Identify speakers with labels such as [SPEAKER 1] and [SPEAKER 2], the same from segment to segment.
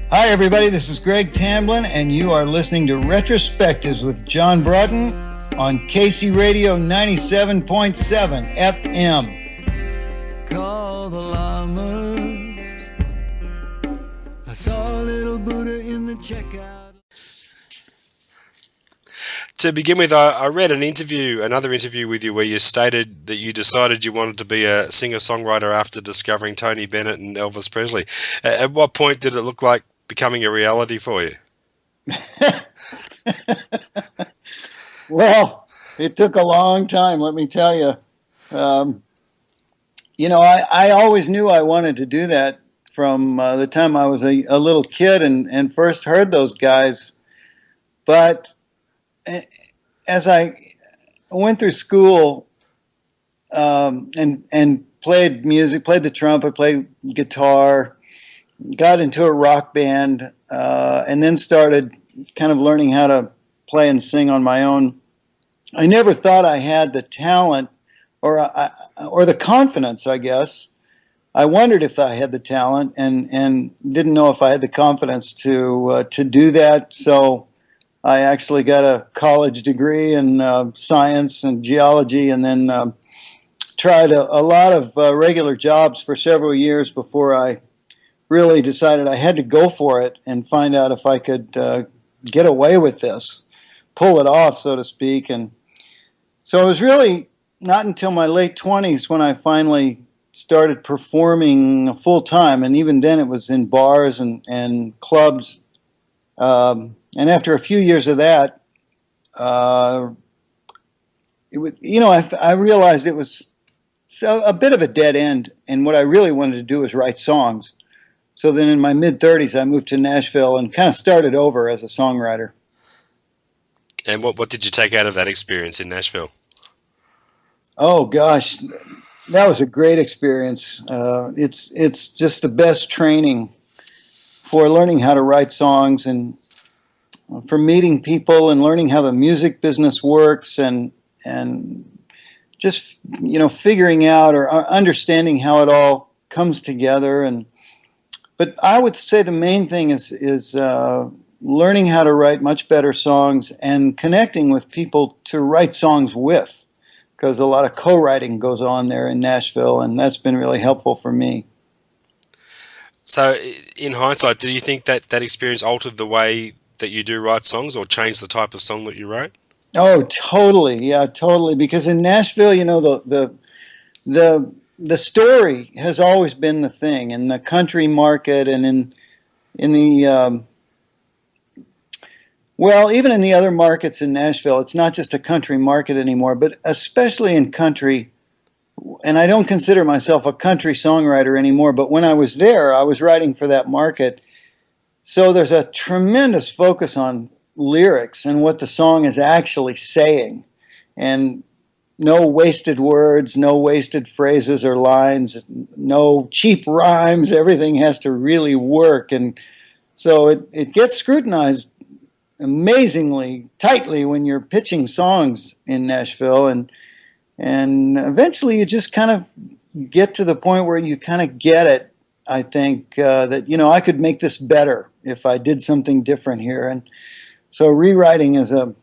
[SPEAKER 1] Hi, everybody. This is Greg Tamblyn, and you are listening to Retrospectives with John Broughton on KC Radio 97.7 FM.
[SPEAKER 2] Call the llamas. I saw a little Buddha in the checkout.
[SPEAKER 3] To begin with, I read another interview with you where you stated that you decided you wanted to be a singer-songwriter after discovering Tony Bennett and Elvis Presley. At what point did it look like becoming a reality for you?
[SPEAKER 1] Well, it took a long time, let me tell you. I always knew I wanted to do that from the time I was a little kid and first heard those guys. But as I went through school and played music, played the trumpet, played guitar, got into a rock band, and then started kind of learning how to play and sing on my own, I never thought I had the talent or the confidence, I guess. I wondered if I had the talent and didn't know if I had the confidence to do that. So I actually got a college degree in science and geology, and then tried a lot of regular jobs for several years before I really decided I had to go for it and find out if I could get away with this, pull it off, so to speak. And so it was really not until my late 20s when I finally started performing full time, and even then it was in bars and clubs. And after a few years of that, I realized it was a bit of a dead end, and what I really wanted to do was write songs. So then in my mid-30s, I moved to Nashville and kind of started over as a songwriter.
[SPEAKER 3] And what did you take out of that experience in Nashville?
[SPEAKER 1] Oh, gosh, that was a great experience. It's just the best training for learning how to write songs and for meeting people and learning how the music business works and just, figuring out or understanding how it all comes together. But I would say the main thing is learning how to write much better songs and connecting with people to write songs with, because a lot of co-writing goes on there in Nashville, and that's been really helpful for me.
[SPEAKER 3] So in hindsight, do you think that experience altered the way that you do write songs or changed the type of song that you wrote?
[SPEAKER 1] Oh, totally. Yeah, totally. Because in Nashville, the story has always been the thing in the country market and in the even in the other markets in Nashville, it's not just a country market anymore, but especially in country. And I don't consider myself a country songwriter anymore, but when I was there, I was writing for that market. So there's a tremendous focus on lyrics and what the song is actually saying. And no wasted words, no wasted phrases or lines, no cheap rhymes. Everything has to really work. And so it gets scrutinized amazingly tightly when you're pitching songs in Nashville. And eventually you just kind of get to the point where you kind of get it. I think that, I could make this better if I did something different here. And so rewriting is a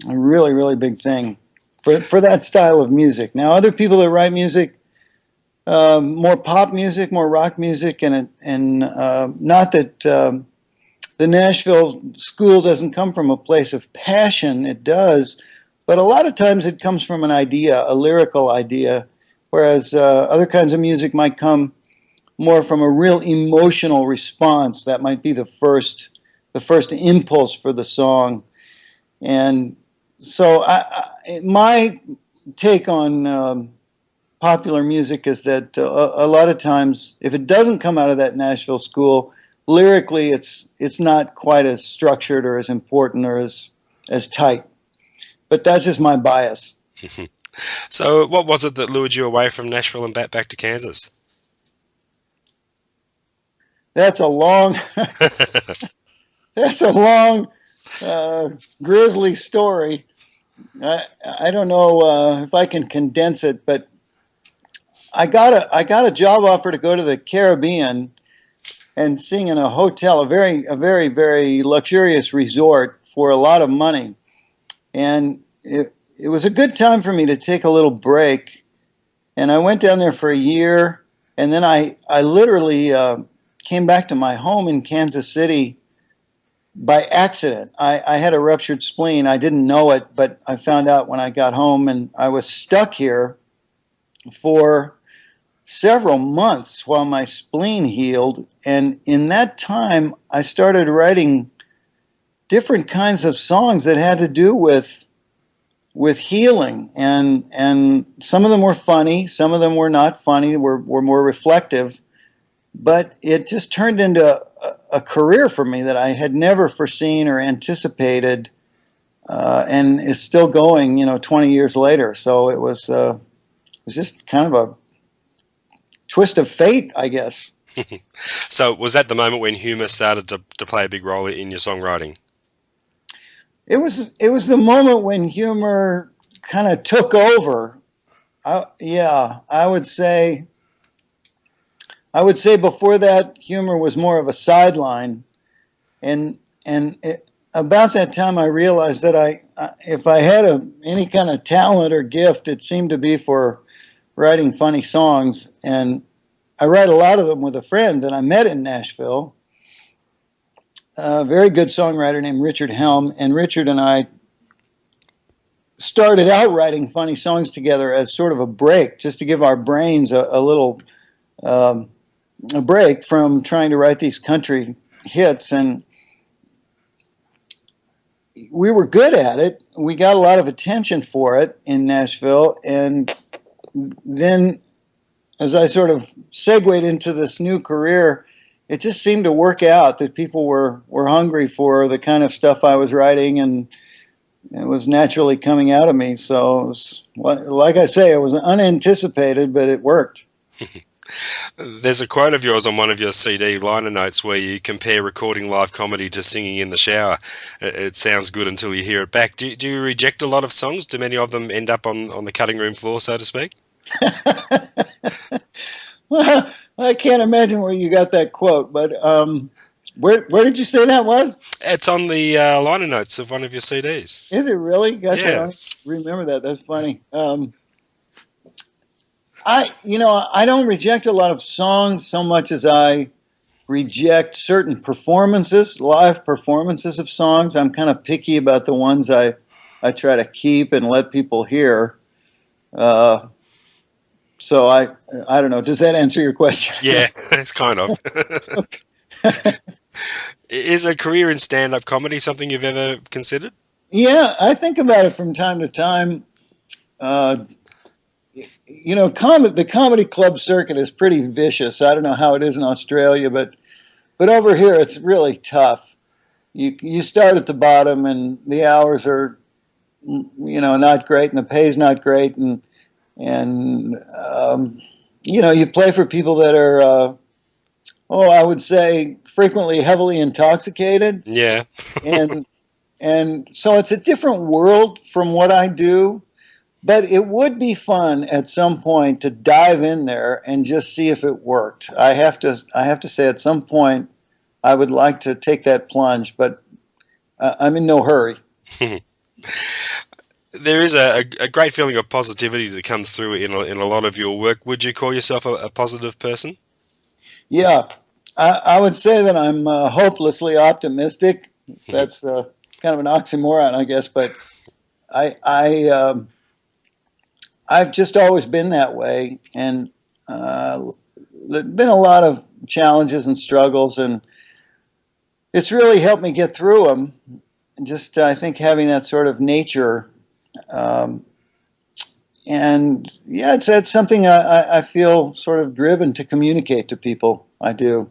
[SPEAKER 1] really, really big thing for that style of music. Now, other people that write music, more pop music, more rock music, and not that the Nashville school doesn't come from a place of passion. It does. But a lot of times it comes from an idea, a lyrical idea, whereas other kinds of music might come more from a real emotional response. That might be the first impulse for the song. And so my take on popular music is that a lot of times, if it doesn't come out of that Nashville school, lyrically it's not quite as structured or as important or as tight. But that's just my bias.
[SPEAKER 3] So what was it that lured you away from Nashville and back to Kansas?
[SPEAKER 1] That's a long, grisly story. I don't know if I can condense it, but I got a job offer to go to the Caribbean and sing in a hotel, very luxurious resort for a lot of money. And it was a good time for me to take a little break. And I went down there for a year, and then I literally came back to my home in Kansas City by accident. I had a ruptured spleen. I didn't know it, but I found out when I got home, and I was stuck here for several months while my spleen healed. And in that time, I started writing different kinds of songs that had to do with healing. And some of them were funny, some of them were not funny, were more reflective. But it just turned into a career for me that I had never foreseen or anticipated, and is still going, 20 years later. So it was just kind of a twist of fate, I guess.
[SPEAKER 3] So was that the moment when humor started to play a big role in your songwriting?
[SPEAKER 1] It was the moment when humor kind of took over. I would say before that, humor was more of a sideline, and about that time, I realized that if I had any kind of talent or gift, it seemed to be for writing funny songs. And I write a lot of them with a friend that I met in Nashville, a very good songwriter named Richard Helm, and Richard and I started out writing funny songs together as sort of a break, just to give our brains a little a break from trying to write these country hits. And we were good at it. We got a lot of attention for it in Nashville. And then as I sort of segued into this new career, it just seemed to work out that people were hungry for the kind of stuff I was writing, and it was naturally coming out of me. So it was, like I say, it was unanticipated, but it worked.
[SPEAKER 3] There's a quote of yours on one of your CD liner notes where you compare recording live comedy to singing in the shower. It sounds good until you hear it back. Do you reject a lot of songs? Do many of them end up on the cutting room floor, so to speak?
[SPEAKER 1] Well, I can't imagine where you got that quote, but where did you say that was?
[SPEAKER 3] It's on the liner notes of one of your CDs.
[SPEAKER 1] Is it really? Gosh,
[SPEAKER 3] Yeah.
[SPEAKER 1] I don't remember that. That's funny. I don't reject a lot of songs so much as I reject certain performances, live performances of songs. I'm kind of picky about the ones I try to keep and let people hear. So I don't know. Does that answer your question?
[SPEAKER 3] Yeah, it's kind of. Is a career in stand-up comedy something you've ever considered?
[SPEAKER 1] Yeah, I think about it from time to time. The comedy club circuit is pretty vicious. I don't know how it is in Australia, but over here it's really tough. You start at the bottom, and the hours are, not great, and the pay's not great, and you play for people that are, I would say frequently heavily intoxicated.
[SPEAKER 3] Yeah.
[SPEAKER 1] and so it's a different world from what I do. But it would be fun at some point to dive in there and just see if it worked. I have to say at some point I would like to take that plunge, but I'm in no hurry.
[SPEAKER 3] There is a great feeling of positivity that comes through in a lot of your work. Would you call yourself a positive person? Yeah,
[SPEAKER 1] I would say that I'm hopelessly optimistic. That's kind of an oxymoron, I guess, but I've just always been that way, and there's been a lot of challenges and struggles, and it's really helped me get through them. Just, I think, having that sort of nature, and yeah, it's something I feel sort of driven to communicate to people. I do.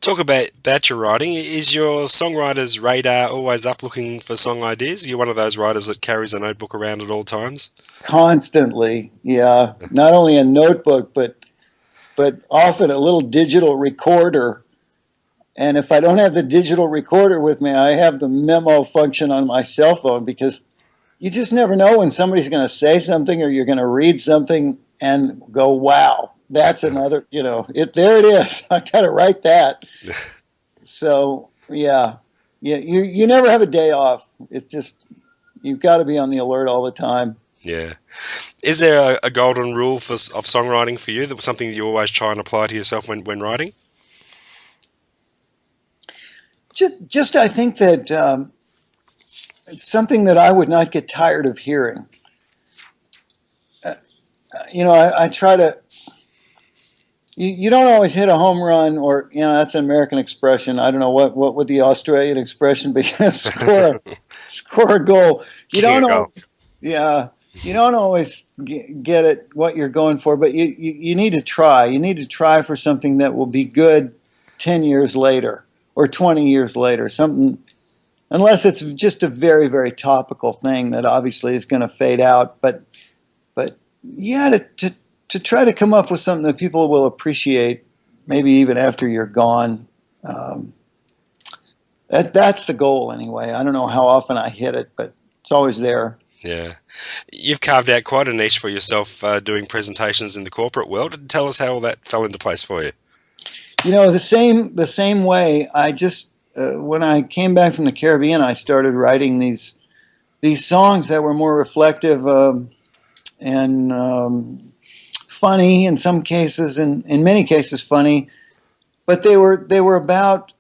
[SPEAKER 3] Talk about your writing. Is your songwriter's radar always up looking for song ideas? Are you one of those writers that carries a notebook around at all times?
[SPEAKER 1] Constantly, yeah. Not only a notebook, but often a little digital recorder. And if I don't have the digital recorder with me, I have the memo function on my cell phone, because you just never know when somebody's going to say something or you're going to read something and go, wow, that's another, there it is. I got to write that. So yeah, you never have a day off. It's just, you've got to be on the alert all the time.
[SPEAKER 3] Yeah. Is there a golden rule of songwriting for you? That was something you always try and apply to yourself when writing?
[SPEAKER 1] Just I think that it's something that I would not get tired of hearing. I try to. You don't always hit a home run, or that's an American expression. I don't know what would the Australian expression be. score a goal. You don't always, yeah. You don't always get it what you're going for, but you need to try. You need to try for something that will be good 10 years later or 20 years later. Something, unless it's just a very, very topical thing that obviously is going to fade out. But yeah, to try to come up with something that people will appreciate, maybe even after you're gone. That's the goal anyway. I don't know how often I hit it, but it's always there.
[SPEAKER 3] Yeah. You've carved out quite a niche for yourself doing presentations in the corporate world. Tell us how all that fell into place for you.
[SPEAKER 1] The same way. I just when I came back from the Caribbean, I started writing these songs that were more reflective and funny in some cases, and in many cases funny, but they were about.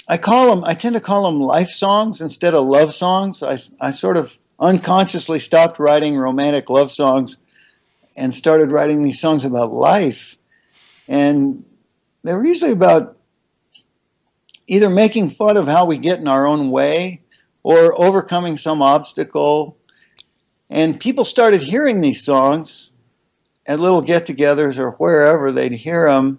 [SPEAKER 1] I tend to call them life songs instead of love songs. I sort of unconsciously stopped writing romantic love songs and started writing these songs about life. And they were usually about either making fun of how we get in our own way or overcoming some obstacle. And people started hearing these songs at little get-togethers or wherever they'd hear them.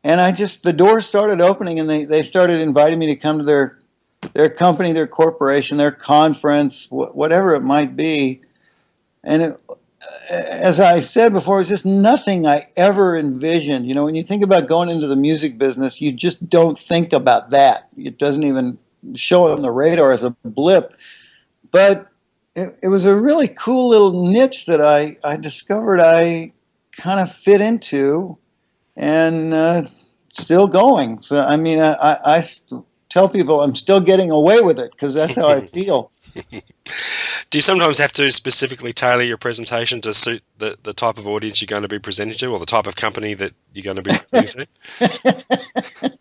[SPEAKER 1] And the doors started opening, and they started inviting me to come to their company, their corporation, their conference, whatever it might be. And as I said before, it was just nothing I ever envisioned. When you think about going into the music business, you just don't think about that. It doesn't even show on the radar as a blip. But it was a really cool little niche that I discovered I kind of fit into. And still going. So, I mean, I tell people I'm still getting away with it because that's how I feel.
[SPEAKER 3] Do you sometimes have to specifically tailor your presentation to suit the type of audience you're going to be presenting to, or the type of company that you're going to be presenting to?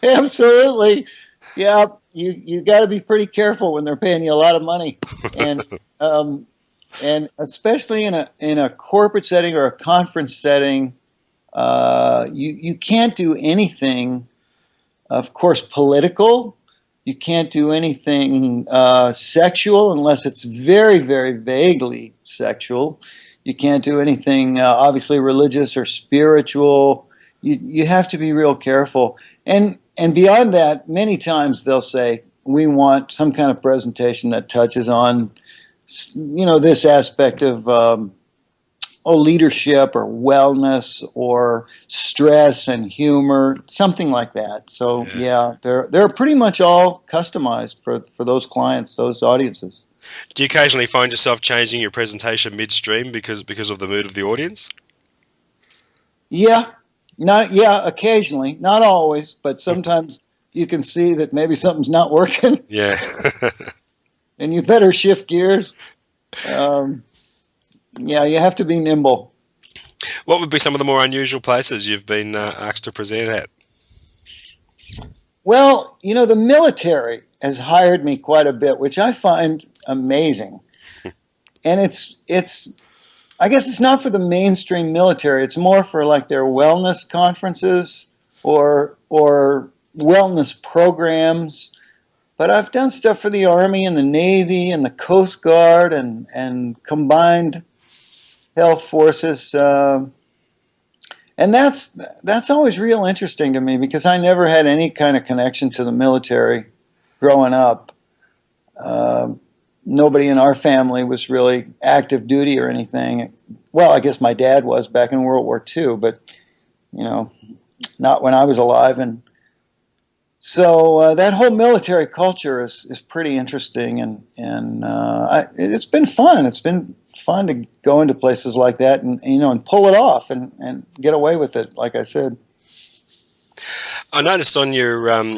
[SPEAKER 1] Absolutely. Yeah, you got to be pretty careful when they're paying you a lot of money. And especially in a corporate setting or a conference setting, you can't do anything, of course, political. You can't do anything sexual unless it's very, very vaguely sexual. You can't do anything obviously religious or spiritual. You have to be real careful. And beyond that, many times they'll say, we want some kind of presentation that touches on, this aspect of leadership or wellness or stress and humor, something like that. So yeah, they're pretty much all customized for those clients, those audiences.
[SPEAKER 3] Do you occasionally find yourself changing your presentation midstream because of the mood of the audience?
[SPEAKER 1] Yeah, occasionally, not always, but sometimes you can see that maybe something's not working.
[SPEAKER 3] Yeah.
[SPEAKER 1] And you better shift gears. Yeah, you have to be nimble.
[SPEAKER 3] What would be some of the more unusual places you've been asked to present at?
[SPEAKER 1] Well, the military has hired me quite a bit, which I find amazing. And I guess it's not for the mainstream military. It's more for like their wellness conferences or wellness programs. But I've done stuff for the Army and the Navy and the Coast Guard and combined health forces. And that's always real interesting to me because I never had any kind of connection to the military growing up. Nobody in our family was really active duty or anything. Well, I guess my dad was back in World War II, but not when I was alive. And so that whole military culture is pretty interesting, and it's been fun. It's been fun to go into places like that and and pull it off and get away with it. Like I said.
[SPEAKER 3] I noticed on your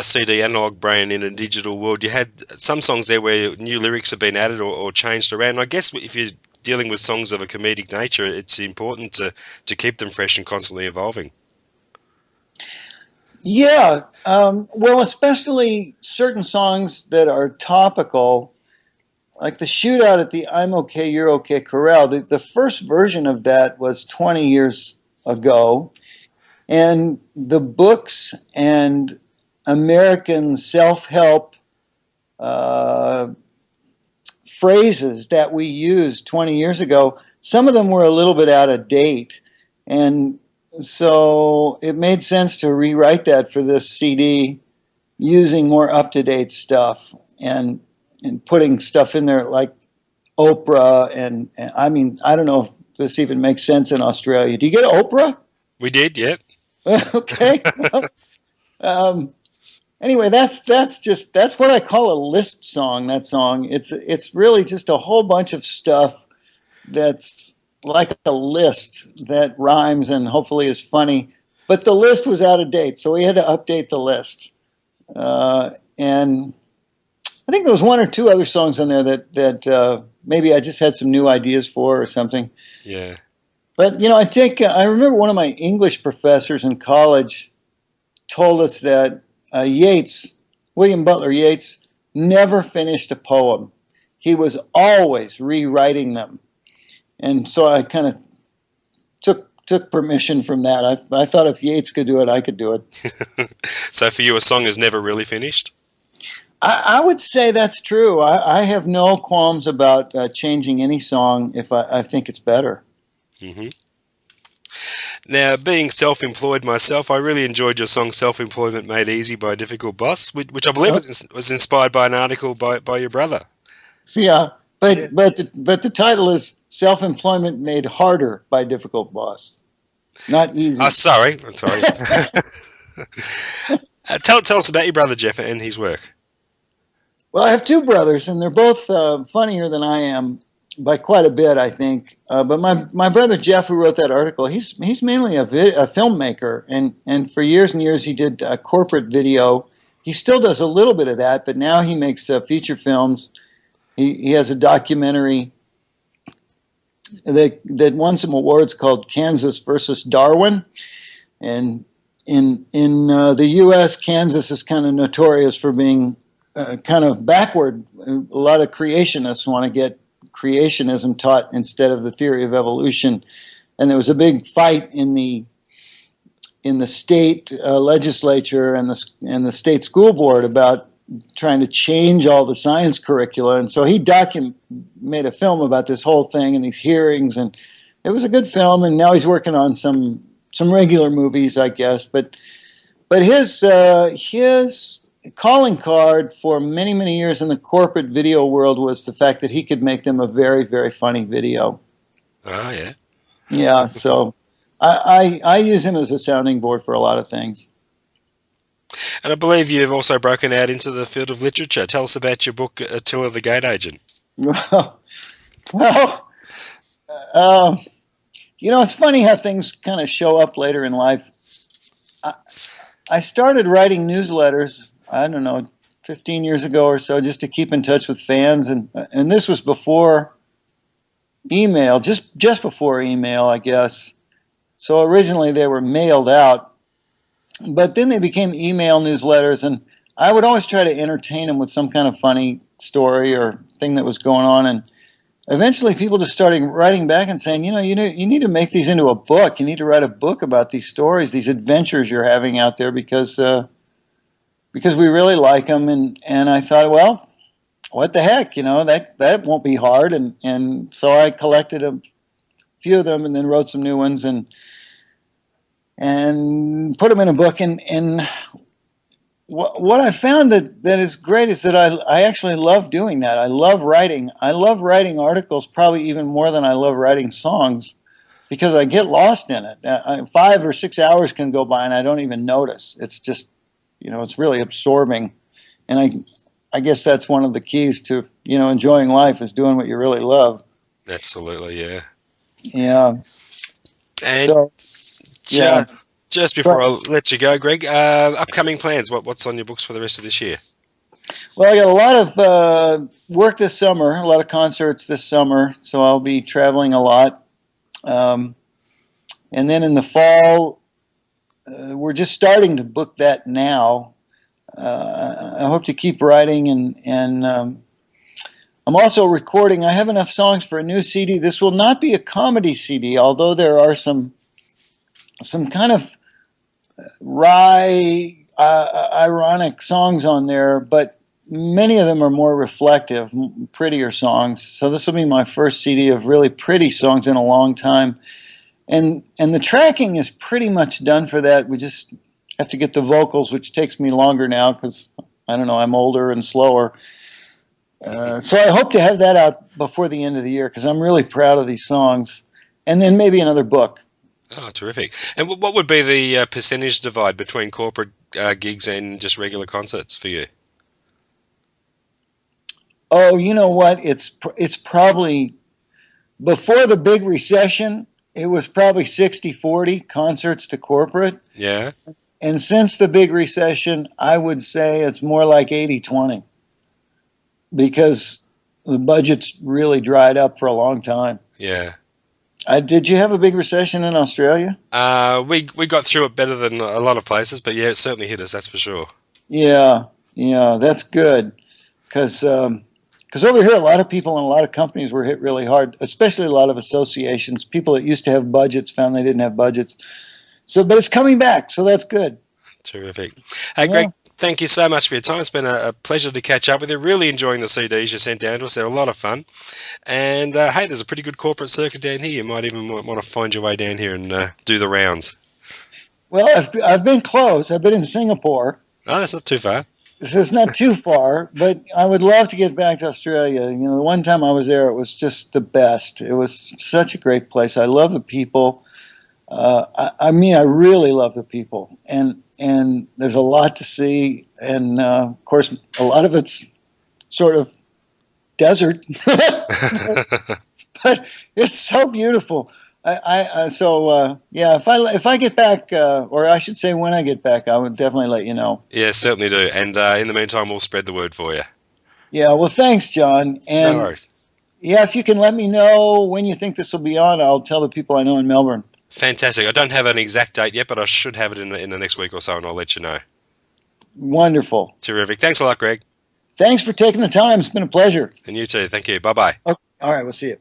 [SPEAKER 3] CD Analog Brain in a Digital World, you had some songs there where new lyrics have been added or changed around. I guess if you're dealing with songs of a comedic nature, it's important to keep them fresh and constantly evolving.
[SPEAKER 1] Yeah, well, especially certain songs that are topical, like the shootout at the I'm Okay, You're Okay Corral. The first version of that was 20 years ago, and the books and American self-help phrases that we used 20 years ago, some of them were a little bit out of date, and so it made sense to rewrite that for this CD using more up-to-date stuff and putting stuff in there like Oprah and I mean, I don't know if this even makes sense in Australia. Do you get Oprah?
[SPEAKER 3] We did, yeah.
[SPEAKER 1] Okay. Anyway, that's what I call a list song. That song, it's really just a whole bunch of stuff that's like a list that rhymes and hopefully is funny. But the list was out of date, so we had to update the list. And I think there was one or two other songs on there that maybe I just had some new ideas for or something.
[SPEAKER 3] Yeah.
[SPEAKER 1] But I remember one of my English professors in college told us that William Butler Yeats, never finished a poem. He was always rewriting them. And so I kind of took permission from that. I thought if Yeats could do it, I could do it.
[SPEAKER 3] So for you, a song is never really finished?
[SPEAKER 1] I would say that's true. I have no qualms about changing any song if I think it's better.
[SPEAKER 3] Mm-hmm. Now, being self-employed myself, I really enjoyed your song "Self-Employment Made Easy" by Difficult Boss, which I believe was inspired by an article by your brother.
[SPEAKER 1] Yeah, but the title is "Self-Employment Made Harder" by Difficult Boss, not easy.
[SPEAKER 3] I'm sorry. Tell us about your brother Jeff and his work.
[SPEAKER 1] Well, I have two brothers, and they're both funnier than I am by quite a bit, I think. But my brother Jeff, who wrote that article, he's mainly a filmmaker, and for years and years he did corporate video. He still does a little bit of that, but now he makes feature films. He has a documentary that won some awards called Kansas versus Darwin, and in the U.S., Kansas is kind of notorious for being kind of backward. A lot of creationists want to get creationism taught instead of the theory of evolution, and there was a big fight in the state legislature and the state school board about trying to change all the science curricula. And so he made a film about this whole thing and these hearings, and it was a good film. And now he's working on some regular movies, I guess. But his calling card for many, many years in the corporate video world was the fact that he could make them a very, very funny video.
[SPEAKER 3] Oh, yeah.
[SPEAKER 1] Yeah, so I use him as a sounding board for a lot of things.
[SPEAKER 3] And I believe you've also broken out into the field of literature. Tell us about your book, Attila the Gate Agent.
[SPEAKER 1] Well, it's funny how things kind of show up later in life. I started writing newsletters, I don't know, 15 years ago or so, just to keep in touch with fans, and this was before email, just before email, I guess. So originally they were mailed out, but then they became email newsletters, and I would always try to entertain them with some kind of funny story or thing that was going on, and eventually people just started writing back and saying, you need to make these into a book. You need to write a book about these stories, these adventures you're having out there, because we really like them. And I thought, well, what the heck, that won't be hard. And so I collected a few of them and then wrote some new ones and put them in a book. And what I found that is great is that I actually love doing that. I love writing. I love writing articles probably even more than I love writing songs, because I get lost in it. 5 or 6 hours can go by and I don't even notice. It's just, it's really absorbing. And I guess that's one of the keys to, enjoying life, is doing what you really love.
[SPEAKER 3] Absolutely, yeah.
[SPEAKER 1] Yeah.
[SPEAKER 3] And
[SPEAKER 1] So, yeah.
[SPEAKER 3] just before I let you go, Greg, upcoming plans. What's on your books for the rest of this year?
[SPEAKER 1] Well, I got a lot of work this summer, a lot of concerts this summer, so I'll be traveling a lot. Um, and then in the fall, we're just starting to book that now. I hope to keep writing, and I'm also recording. I have enough songs for a new CD. This will not be a comedy CD, although there are some kind of wry, ironic songs on there, but many of them are more reflective, prettier songs. So this will be my first CD of really pretty songs in a long time. And the tracking is pretty much done for that. We just have to get the vocals, which takes me longer now because, I don't know, I'm older and slower. So I hope to have that out before the end of the year because I'm really proud of these songs. And then maybe another book.
[SPEAKER 3] Oh, terrific. And what would be the percentage divide between corporate gigs and just regular concerts for you?
[SPEAKER 1] Oh, you know what? It's probably, before the big recession, it was probably 60-40 concerts to corporate.
[SPEAKER 3] Yeah.
[SPEAKER 1] And since the big recession, I would say it's more like 80-20 because the budget's really dried up for a long time.
[SPEAKER 3] Yeah.
[SPEAKER 1] Did you have a big recession in Australia?
[SPEAKER 3] We got through it better than a lot of places, but yeah, it certainly hit us, that's for sure.
[SPEAKER 1] Yeah, that's good because over here a lot of people and a lot of companies were hit really hard, especially a lot of associations. People that used to have budgets found they didn't have budgets. So, but it's coming back, so that's good.
[SPEAKER 3] Terrific. Hey, Greg, thank you so much for your time. It's been a pleasure to catch up with you. Really enjoying the CDs you sent down to us. They're a lot of fun. And hey, there's a pretty good corporate circuit down here. You might even want to find your way down here and do the rounds.
[SPEAKER 1] Well, I've been close. I've been in Singapore.
[SPEAKER 3] Oh, that's not too far.
[SPEAKER 1] So it's not too far, but I would love to get back to Australia. You know, the one time I was there, it was just the best. It was such a great place. I love the people. I mean, I really love the people, and there's a lot to see, and of course, a lot of it's sort of desert, but it's so beautiful. Yeah. If I get back, or I should say, when I get back, I would definitely let you know.
[SPEAKER 3] Yeah, certainly do. And in the meantime, we'll spread the word for you.
[SPEAKER 1] Yeah. Well, thanks, John. And
[SPEAKER 3] no worries.
[SPEAKER 1] Yeah, if you can let me know when you think this will be on, I'll tell the people I know in Melbourne.
[SPEAKER 3] Fantastic. I don't have an exact date yet, but I should have it in the next week or so, and I'll let you know.
[SPEAKER 1] Wonderful.
[SPEAKER 3] Terrific. Thanks a lot, Greg.
[SPEAKER 1] Thanks for taking the time. It's been a pleasure.
[SPEAKER 3] And you too. Thank you. Bye-bye.
[SPEAKER 1] Okay. All right. We'll see you.